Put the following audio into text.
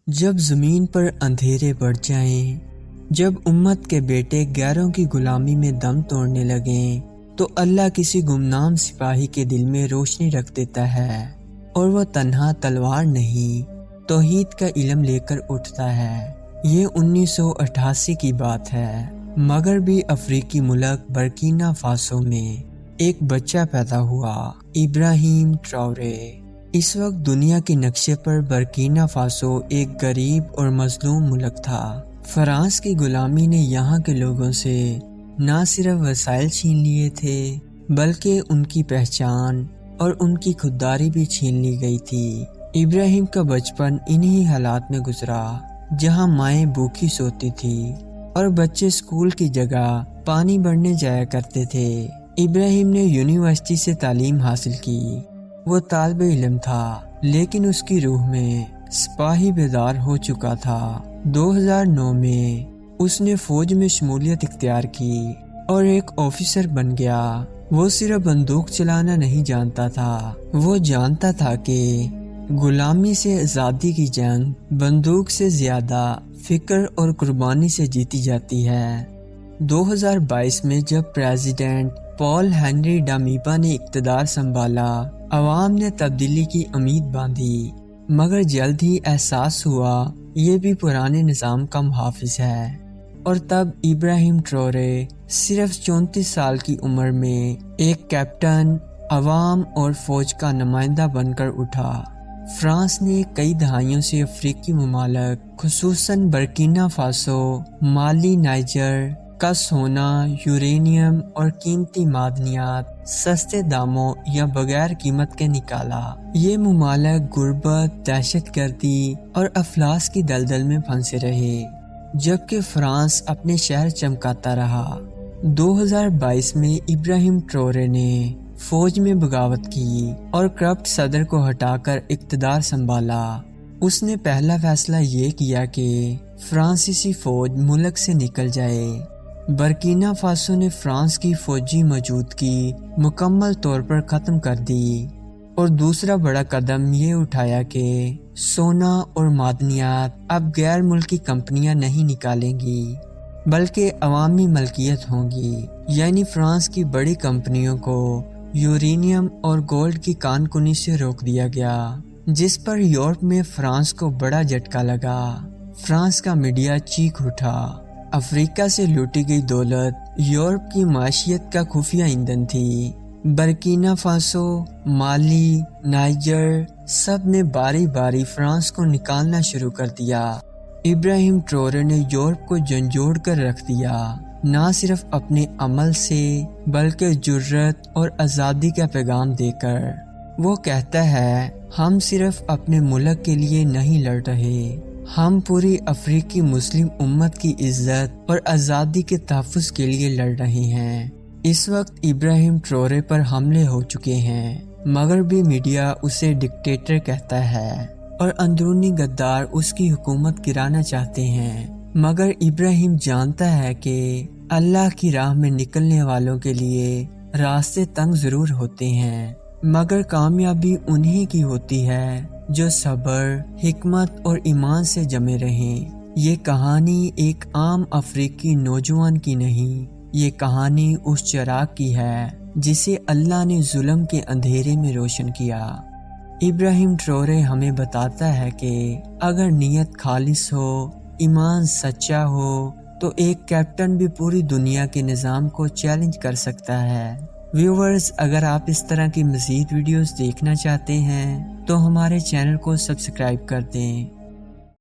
جب زمین پر اندھیرے بڑھ جائیں، جب امت کے بیٹے غیروں کی غلامی میں دم توڑنے لگیں، تو اللہ کسی گمنام سپاہی کے دل میں روشنی رکھ دیتا ہے، اور وہ تنہا تلوار نہیں، توحید کا علم لے کر اٹھتا ہے۔ یہ 1988 کی بات ہے۔ مغربی افریقی ملک برکینا فاسو میں ایک بچہ پیدا ہوا، ابراہیم ٹراورے۔ اس وقت دنیا کے نقشے پر برکینا فاسو ایک غریب اور مظلوم ملک تھا۔ فرانس کی غلامی نے یہاں کے لوگوں سے نہ صرف وسائل چھین لیے تھے، بلکہ ان کی پہچان اور ان کی خودداری بھی چھین لی گئی تھی۔ ابراہیم کا بچپن انہی حالات میں گزرا، جہاں مائیں بھوکی سوتی تھی اور بچے اسکول کی جگہ پانی بھرنے جایا کرتے تھے۔ ابراہیم نے یونیورسٹی سے تعلیم حاصل کی۔ وہ طالب علم تھا، لیکن اس کی روح میں سپاہی بیدار ہو چکا تھا۔ 2009 میں اس نے فوج میں شمولیت اختیار کی اور ایک آفیسر بن گیا۔ وہ صرف بندوق چلانا نہیں جانتا تھا، وہ جانتا تھا کہ غلامی سے آزادی کی جنگ بندوق سے زیادہ فکر اور قربانی سے جیتی جاتی ہے۔ 2022 میں جب پریزیڈنٹ پال ہنری ڈامیبا نے اقتدار سنبھالا، عوام نے تبدیلی کی امید باندھی، مگر جلد ہی احساس ہوا یہ بھی پرانے نظام کا محافظ ہے۔ اور تب ابراہیم ٹراورے صرف 34 سال کی عمر میں ایک کیپٹن، عوام اور فوج کا نمائندہ بن کر اٹھا۔ فرانس نے کئی دہائیوں سے افریقی ممالک، خصوصاً برکینا فاسو، مالی، نائجر کا سونا، یورینیم اور قیمتی معدنیات سستے داموں یا بغیر قیمت کے نکالا۔ یہ ممالک غربت، دہشت گردی اور افلاس کی دلدل میں پھنسے رہے، جبکہ فرانس اپنے شہر چمکاتا رہا۔ 2022 میں ابراہیم ٹراورے نے فوج میں بغاوت کی اور کرپٹ صدر کو ہٹا کر اقتدار سنبھالا۔ اس نے پہلا فیصلہ یہ کیا کہ فرانسیسی فوج ملک سے نکل جائے۔ برکینا فاسو نے فرانس کی فوجی موجودگی مکمل طور پر ختم کر دی، اور دوسرا بڑا قدم یہ اٹھایا کہ سونا اور معدنیات اب غیر ملکی کمپنیاں نہیں نکالیں گی، بلکہ عوامی ملکیت ہوں گی۔ یعنی فرانس کی بڑی کمپنیوں کو یورینیم اور گولڈ کی کان کنی سے روک دیا گیا، جس پر یورپ میں فرانس کو بڑا جھٹکا لگا۔ فرانس کا میڈیا چیخ اٹھا، افریقہ سے لوٹی گئی دولت یورپ کی معیشت کا خفیہ ایندھن تھی۔ برکینا فاسو، مالی، نائجر سب نے باری باری فرانس کو نکالنا شروع کر دیا۔ ابراہیم ٹراورے نے یورپ کو جھنجھوڑ کر رکھ دیا، نہ صرف اپنے عمل سے بلکہ جرأت اور آزادی کا پیغام دے کر۔ وہ کہتا ہے، ہم صرف اپنے ملک کے لیے نہیں لڑ رہے، ہم پوری افریقی مسلم امت کی عزت اور آزادی کے تحفظ کے لیے لڑ رہے ہیں۔ اس وقت ابراہیم ٹراورے پر حملے ہو چکے ہیں، مغربی میڈیا اسے ڈکٹیٹر کہتا ہے اور اندرونی غدار اس کی حکومت گرانا چاہتے ہیں۔ مگر ابراہیم جانتا ہے کہ اللہ کی راہ میں نکلنے والوں کے لیے راستے تنگ ضرور ہوتے ہیں، مگر کامیابی انہی کی ہوتی ہے جو صبر، حکمت اور ایمان سے جمے رہیں۔ یہ کہانی ایک عام افریقی نوجوان کی نہیں، یہ کہانی اس چراغ کی ہے جسے اللہ نے ظلم کے اندھیرے میں روشن کیا۔ ابراہیم ٹراورے ہمیں بتاتا ہے کہ اگر نیت خالص ہو، ایمان سچا ہو، تو ایک کیپٹن بھی پوری دنیا کے نظام کو چیلنج کر سکتا ہے۔ ویورز، اگر آپ اس طرح کی مزید ویڈیوز دیکھنا چاہتے ہیں تو ہمارے چینل کو سبسکرائب کر دیں۔